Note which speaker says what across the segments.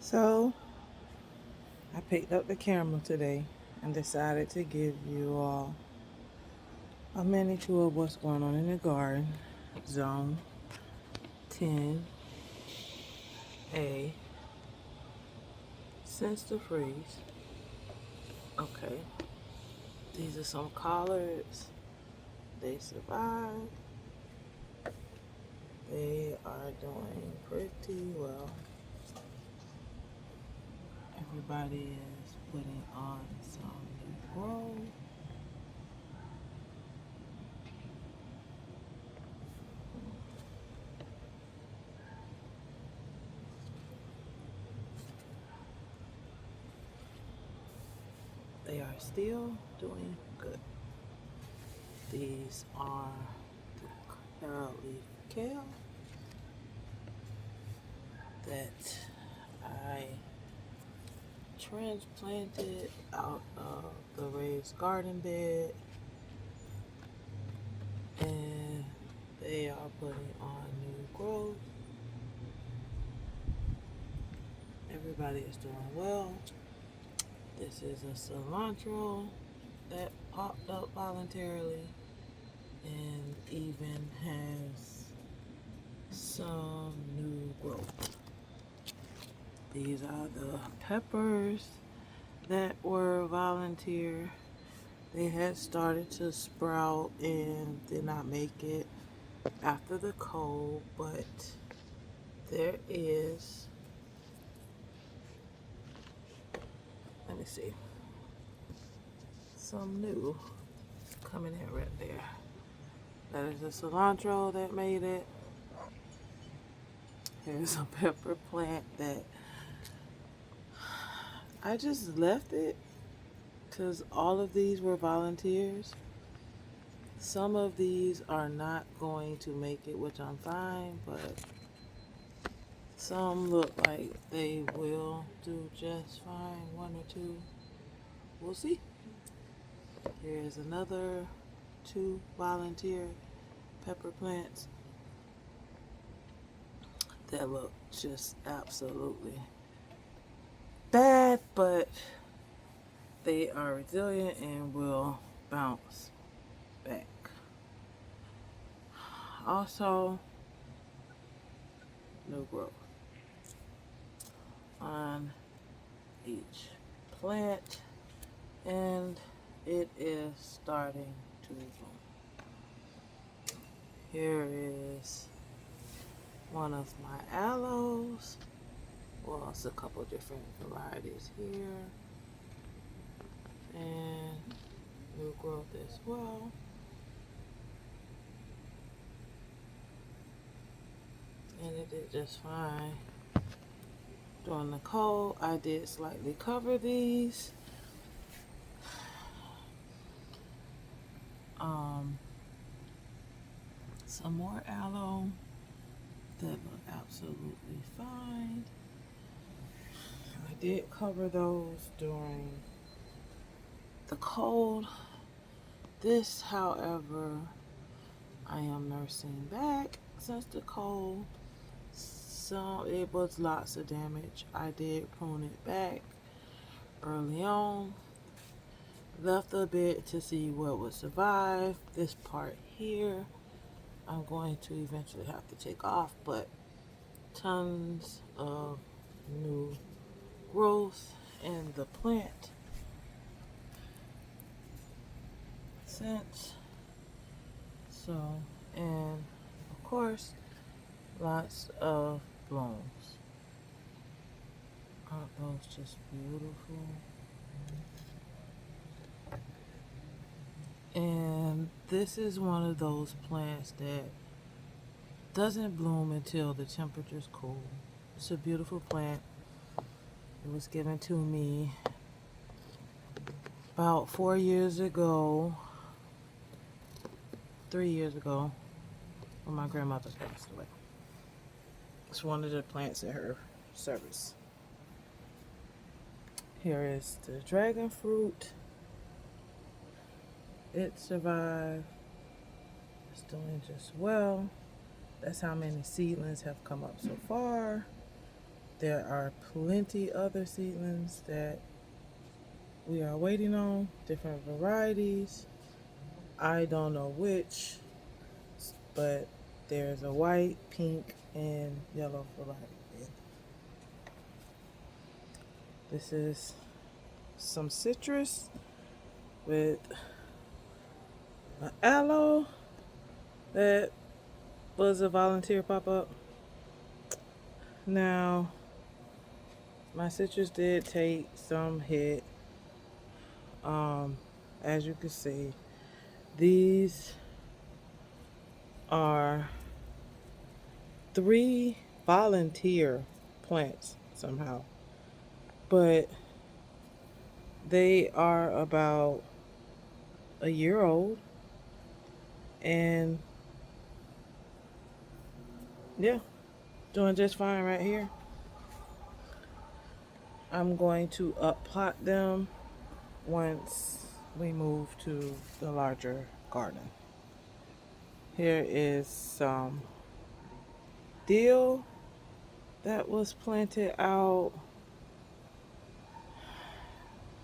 Speaker 1: So I picked up the camera today and decided to give you all a mini tour of what's going on in the garden. Zone 10A. Since the freeze. Okay. These are some collards. They survived. They are doing pretty well. Everybody is putting on some new growth. They are still doing good. These are the curl leaf kale that I transplanted out of the raised garden bed, and they are putting on new growth. Everybody is doing well. This is a cilantro that popped up voluntarily and even has some new growth. These are the peppers that were volunteer. They had started to sprout and did not make it after the cold, but there is, let me see, some new coming in right there. That is the cilantro that made it. Here's a pepper plant that I just left it because all of these were volunteers. Some of these are not going to make it, which I'm fine, but some look like they will do just fine. One or two. We'll see. Here's another two volunteer pepper plants that look just absolutely bad, but they are resilient and will bounce back. Also, new growth on each plant, and it is starting to bloom. Here is one of my aloes. Well, it's a couple different varieties here, and new growth as well. And it did just fine. During the cold, I did slightly cover these. Some more aloe that look absolutely fine. I did cover those during the cold. This, however, I am nursing back since the cold. So it was lots of damage. I did prune it back early on. Left a bit to see what would survive. This part here, I'm going to eventually have to take off, but tons of new growth in the plant since. So, and of course, lots of blooms. Aren't those just beautiful? And this is one of those plants that doesn't bloom until the temperature's cool. It's a beautiful plant. It was given to me about 4 years ago, 3 years ago, when my grandmother passed away. It's one of the plants in her service. Here is the dragon fruit. It survived. It's doing just well. That's how many seedlings have come up so far. There are plenty other seedlings that we are waiting on, different varieties. I don't know which, but there's a white, pink, and yellow variety. This is some citrus with an aloe that was a volunteer pop-up. Now, my citrus did take some hit. As you can see, these are 3 volunteer plants somehow, but they are about a year old, and yeah, doing just fine right here. I'm going to uppot them once we move to the larger garden. Here is some dill that was planted out.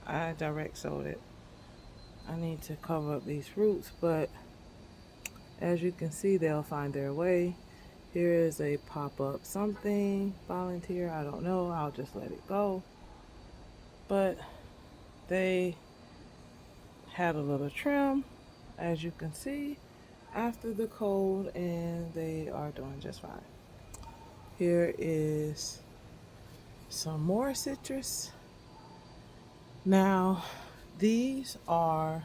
Speaker 1: I direct sowed it. I need to cover up these roots, but as you can see, they'll find their way. Here is a pop-up something volunteer. I don't know. I'll just let it go. But they had a little trim, as you can see, after the cold, and they are doing just fine. Here is some more citrus. Now, these are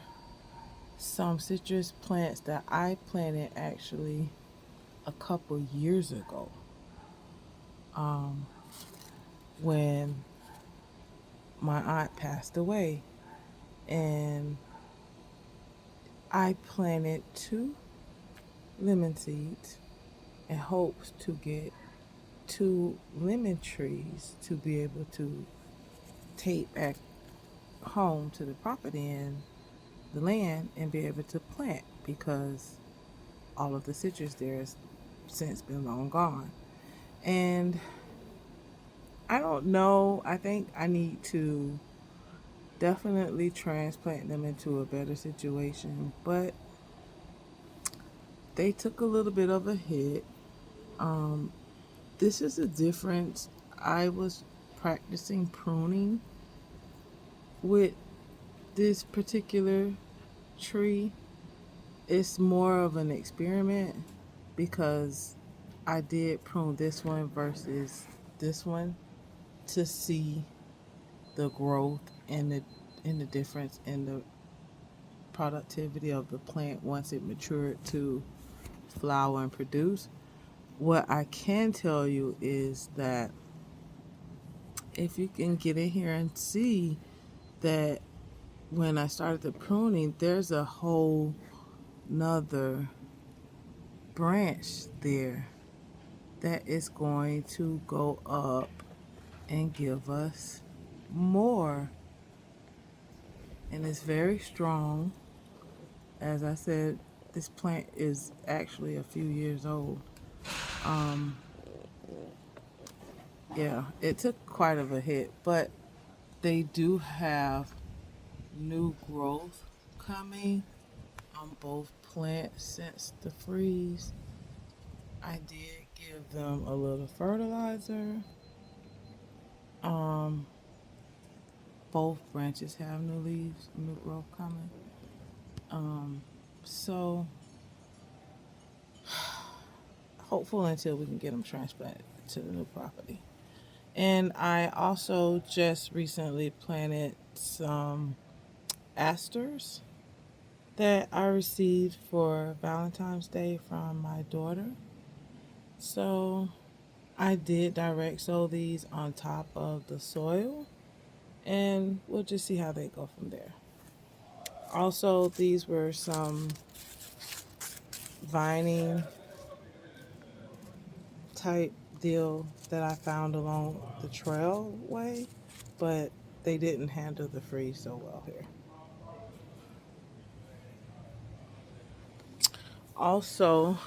Speaker 1: some citrus plants that I planted actually a couple years ago, when my aunt passed away, and I planted 2 lemon seeds in hopes to get 2 lemon trees to be able to take back home to the property and the land and be able to plant, because all of the citrus there has since been long gone. And I don't know, I think I need to definitely transplant them into a better situation, but they took a little bit of a hit. This is a difference. I was practicing pruning with this particular tree. It's more of an experiment because I did prune this one versus this one to see the growth and the difference in the productivity of the plant once it matured to flower and produce. What I can tell you is that if you can get in here and see that when I started the pruning, there's a whole nother branch there that is going to go up and give us more. And it's very strong. As I said, this plant is actually a few years old. Yeah, it took quite of a hit, but they do have new growth coming on both plants since the freeze. I did give them a little fertilizer. Um, Both branches have new leaves, new growth coming. So hopeful until we can get them transplanted to the new property. And I also just recently planted some asters that I received for Valentine's Day from my daughter. So I did direct sow these on top of the soil, and we'll just see how they go from there. Also, these were some vining type deal that I found along the trailway, but they didn't handle the freeze so well here. Also,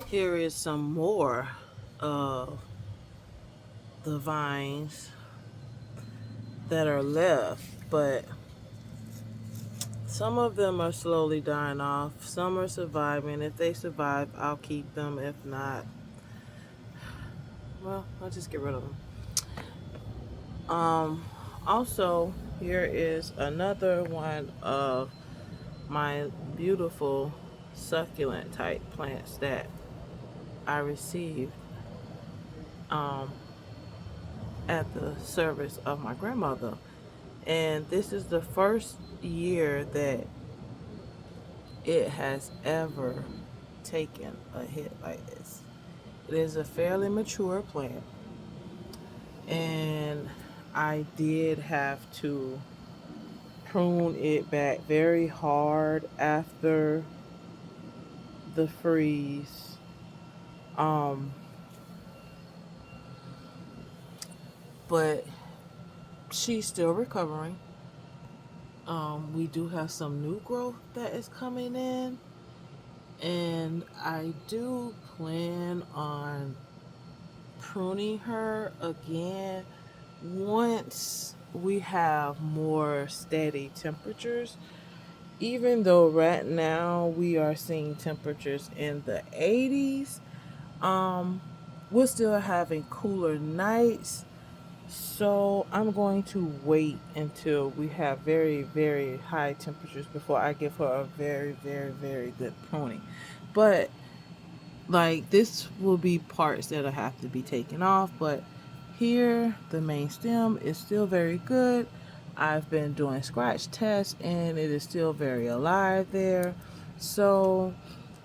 Speaker 1: here is some more of the vines that are left, but some of them are slowly dying off. Some are surviving. If they survive, I'll keep them. If not, well, I'll just get rid of them. Also, here is another one of my beautiful succulent type plants that I received um, at the service of my grandmother. And this is the first year that it has ever taken a hit like this. It is a fairly mature plant, and I did have to prune it back very hard after the freeze. Um, but she's still recovering. We do have some new growth that is coming in, and I do plan on pruning her again once we have more steady temperatures. Even though right now we are seeing temperatures in the 80s, we're still having cooler nights. So I'm going to wait until we have very, very high temperatures before I give her a very, very, very good pruning. But like, this will be parts that'll have to be taken off, but here the main stem is still very good. I've been doing scratch tests and it is still very alive there. So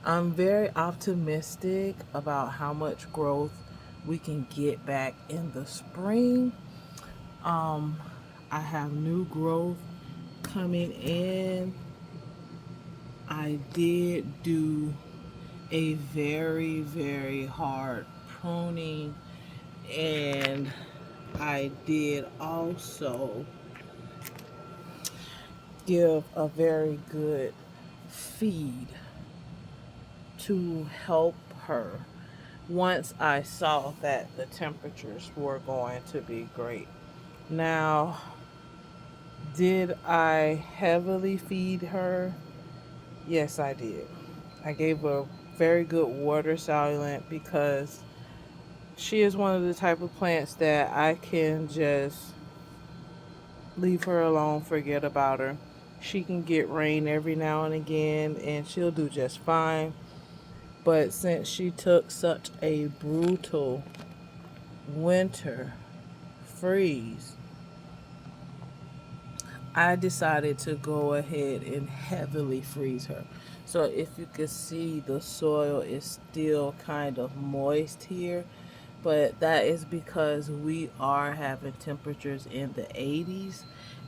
Speaker 1: I'm very optimistic about how much growth we can get back in the spring. I have new growth coming in. I did do a very, very hard pruning, and I did also give a very good feed to help her once I saw that the temperatures were going to be great. Now, did I heavily feed her? Yes, I did. I gave her very good water soluble because she is one of the type of plants that I can just leave her alone, forget about her. She can get rain every now and again and she'll do just fine. But since she took such a brutal winter freeze, I decided to go ahead and heavily freeze her. So if you can see, the soil is still kind of moist here, but that is because we are having temperatures in the 80s,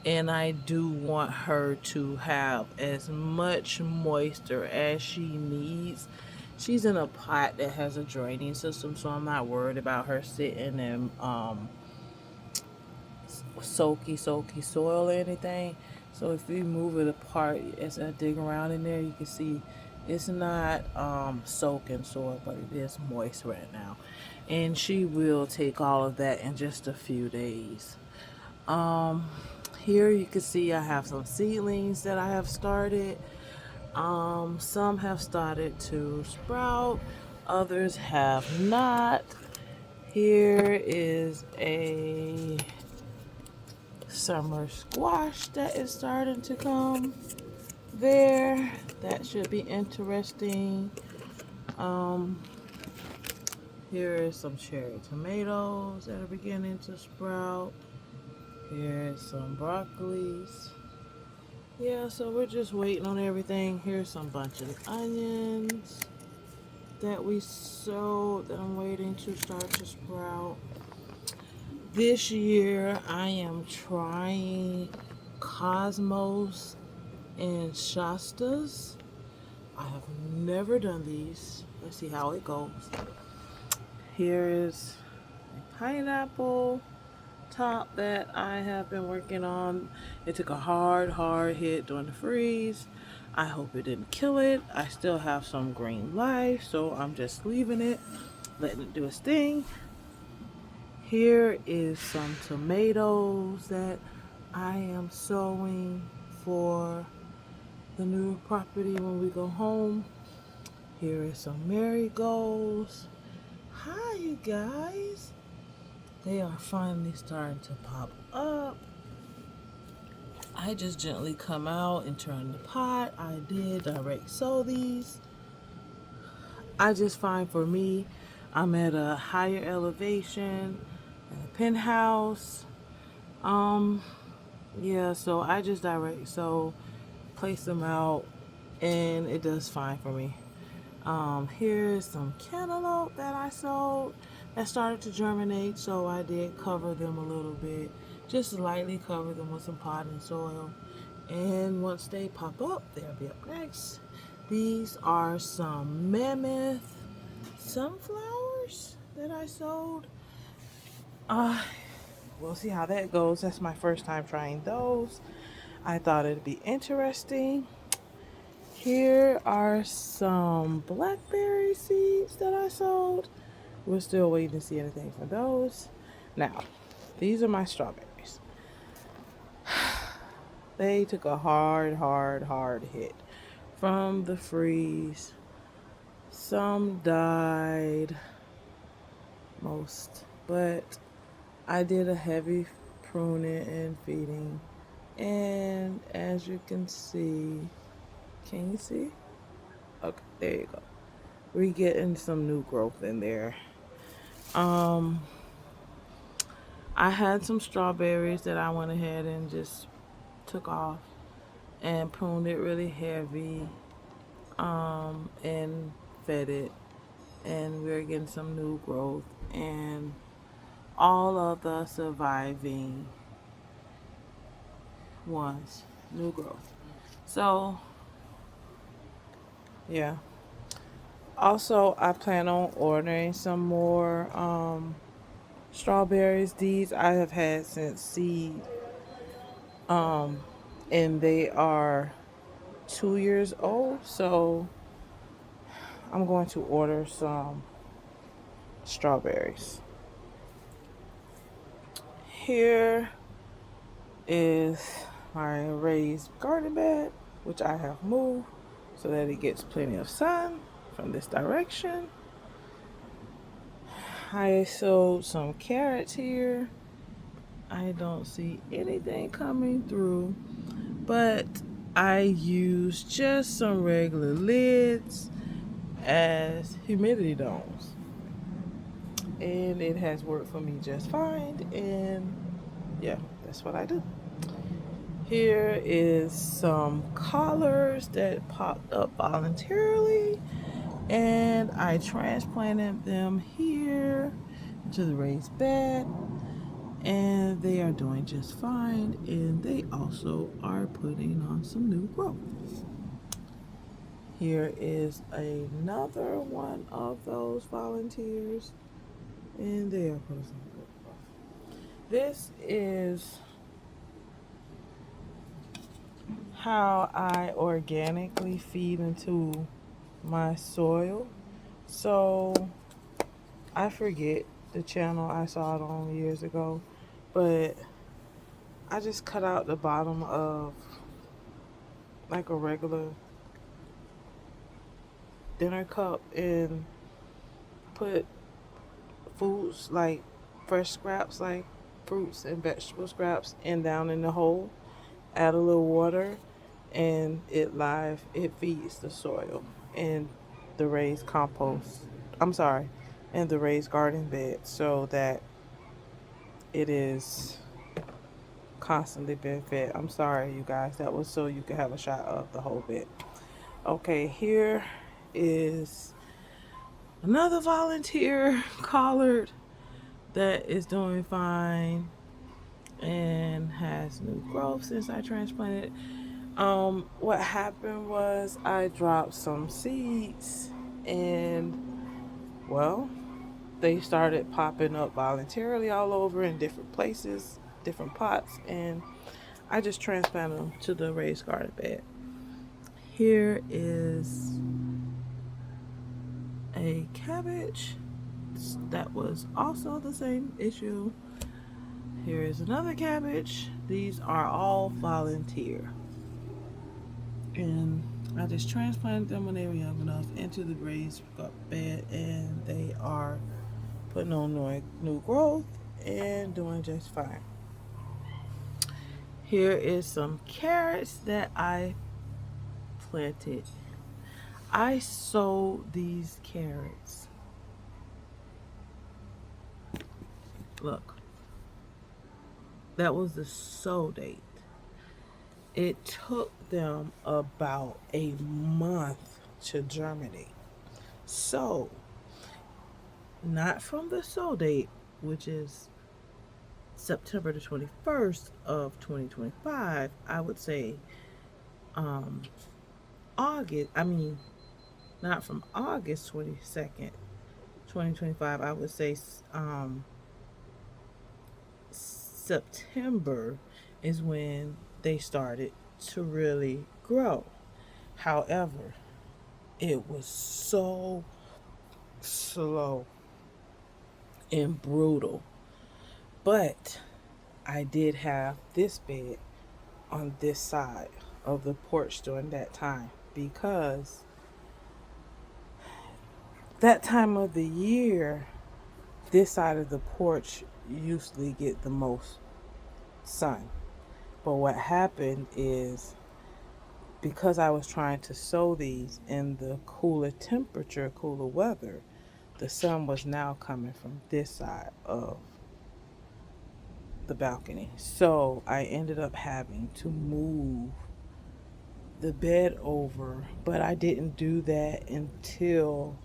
Speaker 1: and I do want her to have as much moisture as she needs. She's in a pot that has a draining system, so I'm not worried about her sitting in soaky soil or anything. So if you move it apart as I dig around in there, you can see it's not soaking soil, but it is moist right now, and she will take all of that in just a few days. Here you can see I have some seedlings that I have started. Some have started to sprout, others have not. Here is a summer squash that is starting to come there. That should be interesting. Um, Here is some cherry tomatoes that are beginning to sprout. Here's some broccolis. Yeah, so we're just waiting on everything. Here's some bunch of onions that we sowed that I'm waiting to start to sprout. This year I am trying Cosmos and Shastas. I have never done these. Let's see how it goes. Here is a pineapple top that I have been working on. It took a hard hit during the freeze. I hope it didn't kill it. I still have some green life, so I'm just leaving it, letting it do its thing. Here is some tomatoes that I am sowing for the new property when we go home. Here is some marigolds. Hi, you guys. They are finally starting to pop up. I just gently come out and turn the pot. I did direct sow these. I just find for me, I'm at a higher elevation, in a penthouse. Yeah, so I just direct sow, place them out, and it does fine for me. Here's some cantaloupe that I sowed that started to germinate, so I did cover them a little bit, just lightly cover them with some potting soil. And once they pop up, they'll be up next. These are some mammoth sunflowers that I sowed. We'll see how that goes. That's my first time trying those. I thought it'd be interesting. Here are some blackberry seeds that I sowed. We're still waiting to see anything from those. Now, these are my strawberries. They took a hard hit from the freeze. Some died, most, but I did a heavy pruning and feeding. And as you can see, can you see? Okay, there you go. We're getting some new growth in there. I had some strawberries that I went ahead and just took off and pruned it really heavy, and fed it, and we're getting some new growth and all of the surviving ones, new growth. So yeah. Also, I plan on ordering some more strawberries. These I have had since seed, and they are 2 years old. So I'm going to order some strawberries. Here is my raised garden bed, which I have moved so that it gets plenty of sun from this direction. I sowed some carrots here. I don't see anything coming through, but I used just some regular lids as humidity domes, and it has worked for me just fine. And yeah, that's what I do. Here is some collards that popped up voluntarily, and I transplanted them here to the raised bed, and they are doing just fine, and they also are putting on some new growth. Here is another one of those volunteers, and they are putting some good growth. This is how I organically feed into my soil. So I forget the channel, I saw it on years ago, but I just cut out the bottom of like a regular dinner cup and put foods like fresh scraps like fruits and vegetable scraps and down in the hole, add a little water, and it feeds the soil and the raised compost, I'm sorry, and the raised garden bed, so that it is constantly being fed. I'm sorry, you guys, that was so you could have a shot of the whole bit. Okay, here is another volunteer collard that is doing fine and has new growth since I transplanted. What happened was I dropped some seeds, and well, they started popping up voluntarily all over in different places, different pots, and I just transplanted them to the raised garden bed. Here is a cabbage that was also the same issue. Here is another cabbage. These are all volunteer. And I just transplanted them when they were young enough into the raised bed, and they are putting on new growth and doing just fine. Here is some carrots that I planted. I sowed these carrots. Look, that was the sow date. It took them about a month to germinate. So, not from the sow date, which is September the 21st of 2025, I would say um, August, I mean, not from August 22nd, 2025, I would say September is when they started to really grow. However, it was so slow and brutal. But I did have this bed on this side of the porch during that time because that time of the year, this side of the porch usually get the most sun. But what happened is because I was trying to sow these in the cooler temperature, cooler weather, the sun was now coming from this side of the balcony. So I ended up having to move the bed over, but I didn't do that until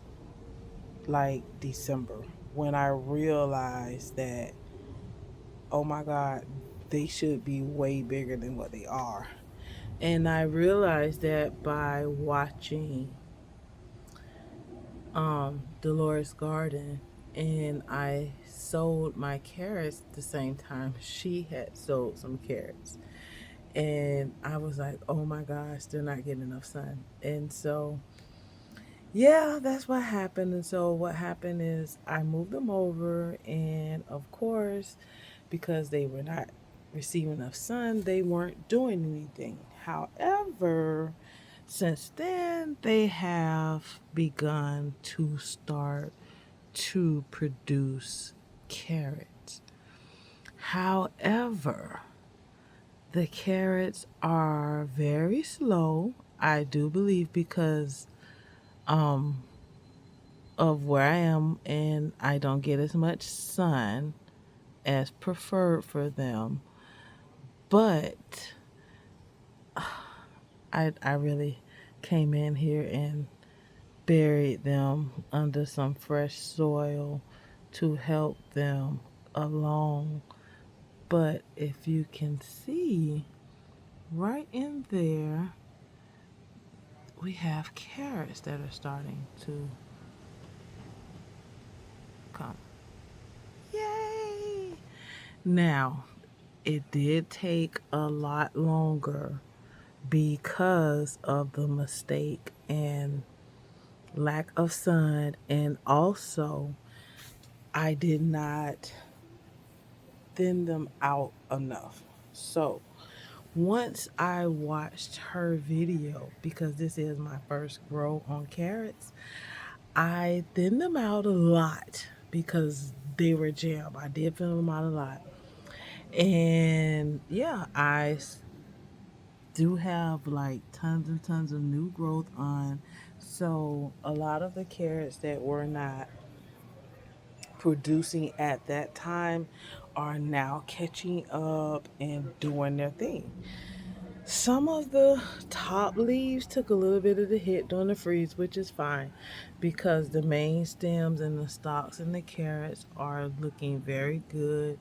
Speaker 1: like December when I realized that, oh my God, they should be way bigger than what they are. And I realized that by watching Dolores Garden, and I sold my carrots the same time she had sold some carrots. And I was like, oh my gosh, they're not getting enough sun. And so, yeah, that's what happened. And so, what happened is I moved them over, and of course, because they were not receiving enough sun, they weren't doing anything. However, since then, they have begun to start to produce carrots. However, the carrots are very slow, I do believe, because um, of where I am and I don't get as much sun as preferred for them. But I really came in here and buried them under some fresh soil to help them along. But if you can see right in there, we have carrots that are starting to come. Yay! Now, it did take a lot longer because of the mistake and lack of sun, and also I did not thin them out enough. So once I watched her video, because this is my first grow on carrots, I thinned them out a lot because they were jam. I did thin them out a lot. And yeah, I do have like tons and tons of new growth on. So a lot of the carrots that were not producing at that time are now catching up and doing their thing. Some of the top leaves took a little bit of the hit during the freeze, which is fine because the main stems and the stalks and the carrots are looking very good,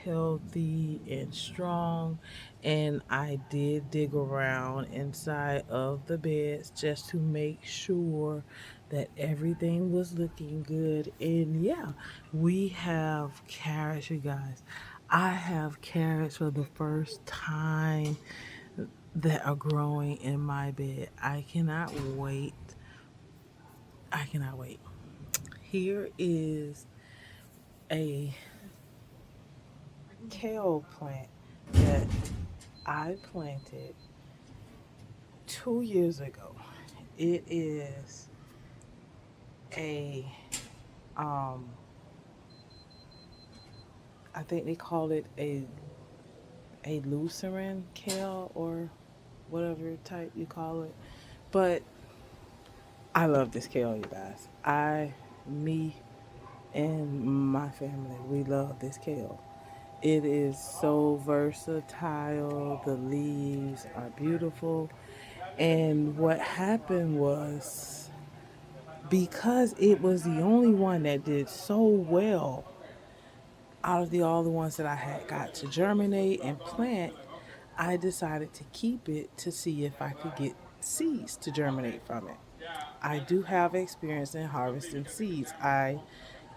Speaker 1: healthy, and strong. And I did dig around inside of the beds just to make sure that everything was looking good. And yeah, we have carrots, you guys. I have carrots for the first time that are growing in my bed. I cannot wait. I cannot wait. Here is a kale plant that I planted 2 years ago. It is a um I think they call it a lucerne kale or whatever type you call it. But I love this kale, you guys. Me and my family, we love this kale. It is so versatile. The leaves are beautiful. And what happened was because it was the only one that did so well out of all the ones that I had got to germinate and plant, I decided to keep it to see if I could get seeds to germinate from it. I do have experience in harvesting seeds. I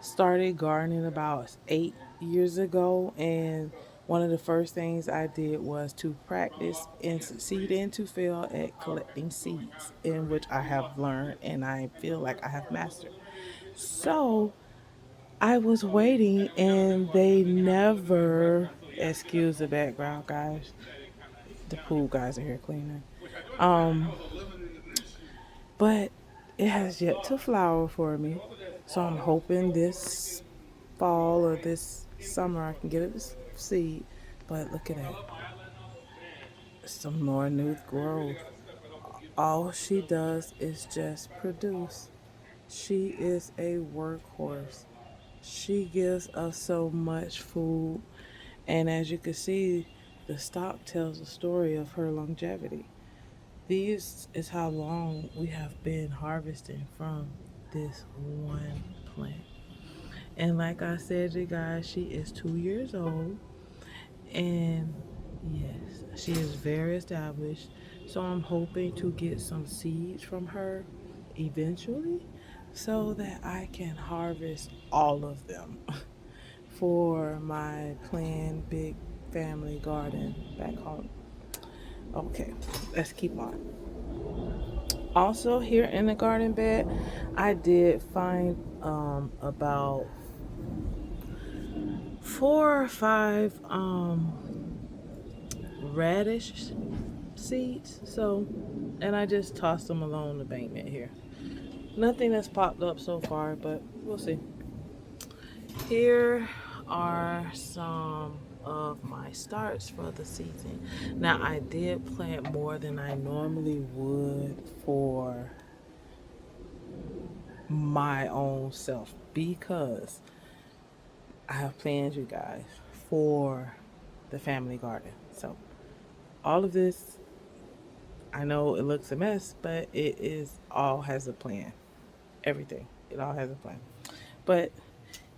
Speaker 1: started gardening about 8 years ago, and one of the first things I did was to practice and succeed and to fail at collecting seeds, in which I have learned and I feel like I have mastered. So I was waiting, and they never, excuse the background, guys. The pool guys are here cleaning. Um, but it has yet to flower for me. So I'm hoping this fall or this summer I can get it to seed. But look at that. Some more new growth. All she does is just produce. She is a workhorse. She gives us so much food. And as you can see, the stalk tells the story of her longevity. This is how long we have been harvesting from this one plant. And like I said, you guys, she is 2 years old. And yes, she is very established. So I'm hoping to get some seeds from her eventually so that I can harvest all of them for my planned big family garden back home. Okay, let's keep on. Also, here in the garden bed, I did find about 4 or 5 radish seeds. So, and I just tossed them along the embankment here. Nothing that's popped up so far, but we'll see. Here are some of my starts for the season. Now, I did plant more than I normally would for my own self because I have plans, you guys, for the family garden. So, all of this, I know it looks a mess, but it is all has a plan. Everything, it all has a plan. But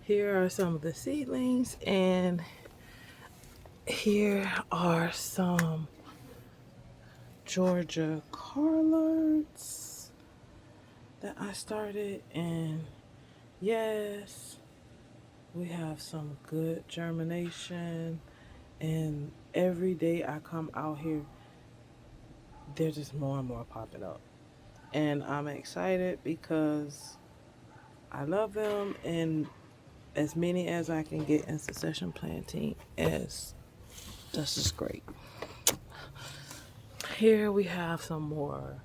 Speaker 1: here are some of the seedlings, and here are some Georgia Carlards that I started. And yes, we have some good germination. And every day I come out here, there's just more and more popping up. And I'm excited because I love them, and as many as I can get in succession planting as this is great. Here we have some more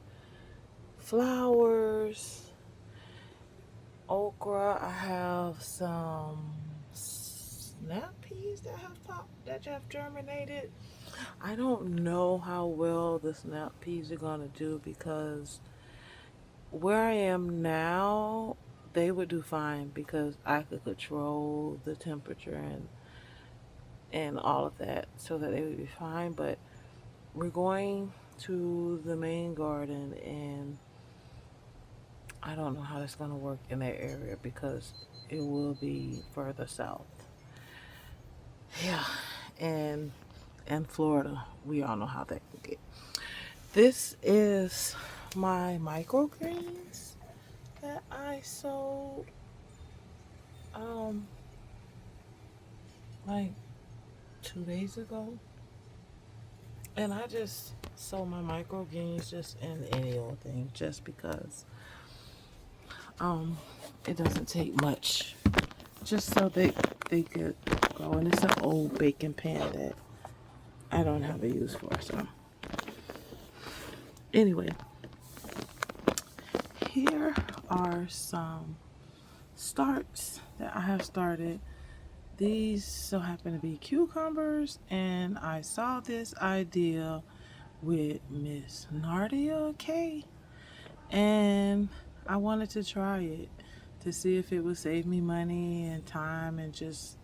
Speaker 1: flowers, okra. I have some snap peas that have germinated. I don't know how well the snap peas are gonna do because where I am now, they would do fine because I could control the temperature and all of that so that they would be fine. But we're going to the main garden, and I don't know how that's going to work in that area because it will be further south. Yeah, and Florida, we all know how that can get. This is my microgreens that I sowed like 2 days ago. And I just sow my microgreens just in any old thing just because it doesn't take much. Just so they could go. And it's an old baking pan that I don't have a use for. So anyway, here are some starts that I have started. These so happen to be cucumbers, and I saw this idea with Miss Nardia K, and I wanted to try it to see if it would save me money and time and just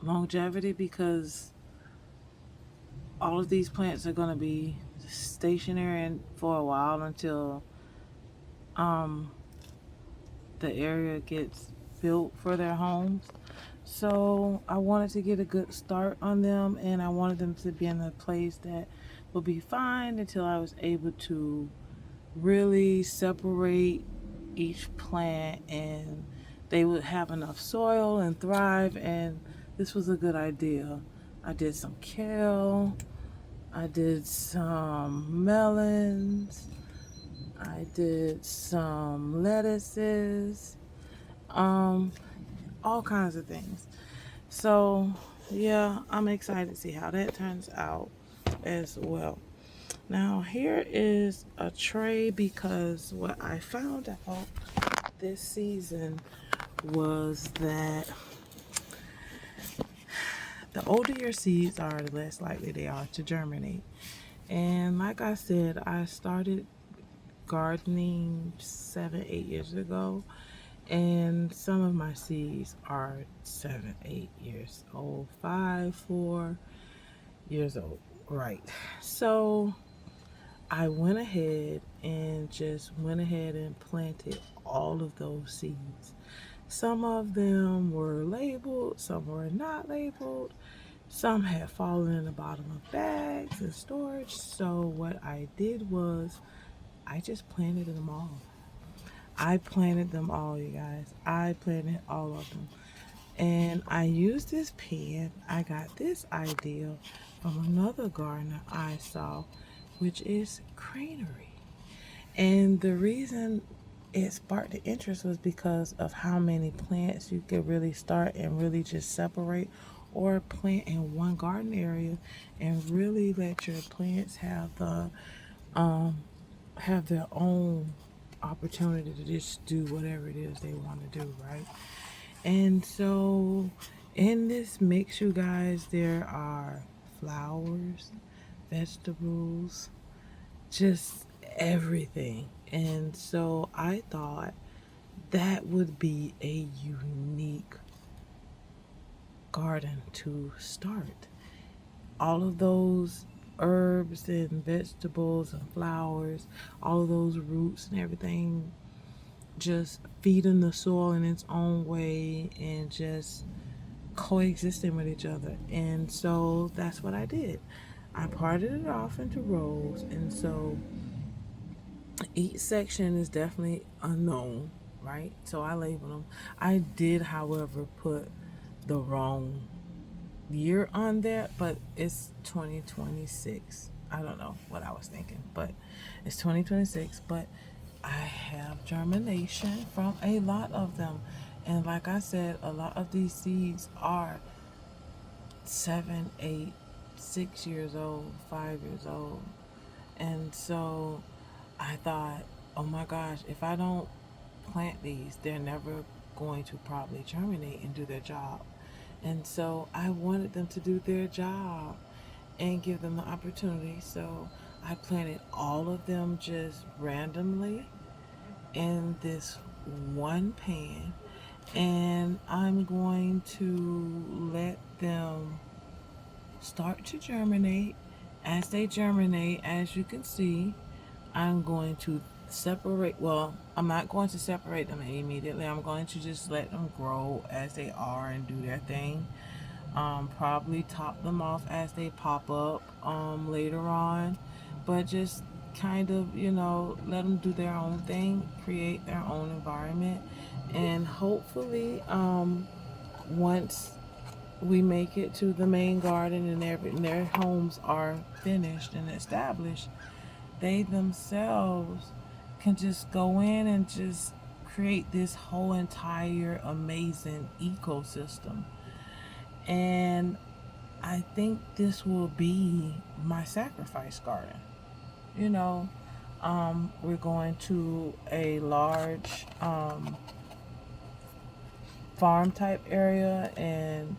Speaker 1: longevity, because all of these plants are going to be stationary for a while until the area gets built for their homes. So I wanted to get a good start on them, and I wanted them to be in a place that would be fine until I was able to really separate each plant and they would have enough soil and thrive. And this was a good idea. I did some kale, I did some melons, I did some lettuces, all kinds of things. So yeah, I'm excited to see how that turns out as well. Now here is a tray, because what I found out this season was that the older your seeds are, the less likely they are to germinate. And like I said, I started gardening 7-8 years ago, and some of my seeds are 7-8 years old, 5-4 years old, right? So I went ahead and planted all of those seeds. Some of them were labeled, some were not labeled, some had fallen in the bottom of bags and storage. So what I did was I just planted them all. I planted them all, you guys. I planted all of them. And I used this pen. I got this idea from another gardener I saw, which is Cranery. And the reason it sparked the interest was because of how many plants you could really start and really just separate, or plant in one garden area and really let your plants have their own opportunity to just do whatever it is they want to do, right? And so in this mix, you guys, there are flowers, vegetables, just everything. And so I thought that would be a unique garden to start. All of those herbs and vegetables and flowers, all of those roots and everything, just feeding the soil in its own way and just coexisting with each other. And so that's what I did. I parted it off into rows, and so each section is definitely unknown, right? So I labeled them. I did, however, put the wrong year on there, but it's 2026. I don't know what I was thinking, but it's 2026. But I have germination from a lot of them. And like I said, a lot of these seeds are 7, 8, 6 years old, 5 years old. And so I thought, oh my gosh, if I don't plant these, they're never going to probably germinate and do their job. And so I wanted them to do their job and give them the opportunity. So I planted all of them just randomly in this one pan, and I'm going to let them start to germinate. As they germinate, as you can see, I'm going to separate. Well, I'm not going to separate them immediately. I'm going to just let them grow as they are and do their thing. Probably top them off as they pop up later on, but just kind of, let them do their own thing, create their own environment, and hopefully once we make it to the main garden and their homes are finished and established, they themselves can just go in and just create this whole entire amazing ecosystem. And I think this will be my sacrifice garden. You know, we're going to a large farm type area, and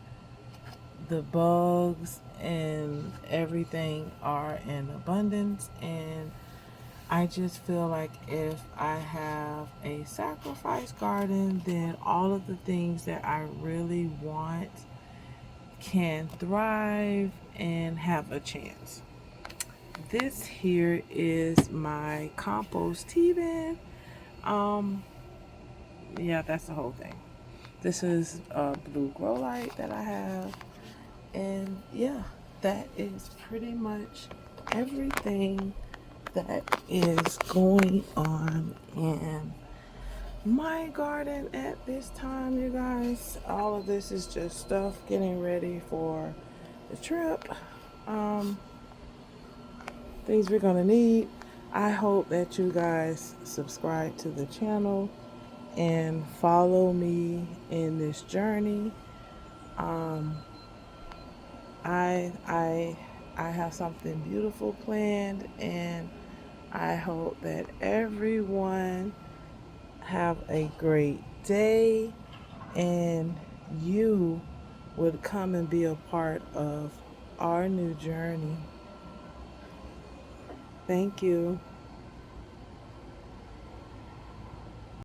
Speaker 1: the bugs and everything are in abundance. And I just feel like if I have a sacrifice garden, then all of the things that I really want can thrive and have a chance. This here is my compost tea bin. Um, yeah, that's the whole thing. This is a blue grow light that I have. And yeah, that is pretty much everything that is going on in my garden at this time, you guys. All of this is just stuff getting ready for the trip. Things we're gonna need. I hope that you guys subscribe to the channel and follow me in this journey. Um, I I I have something beautiful planned, and I hope that everyone have a great day, and you would come and be a part of our new journey. Thank you.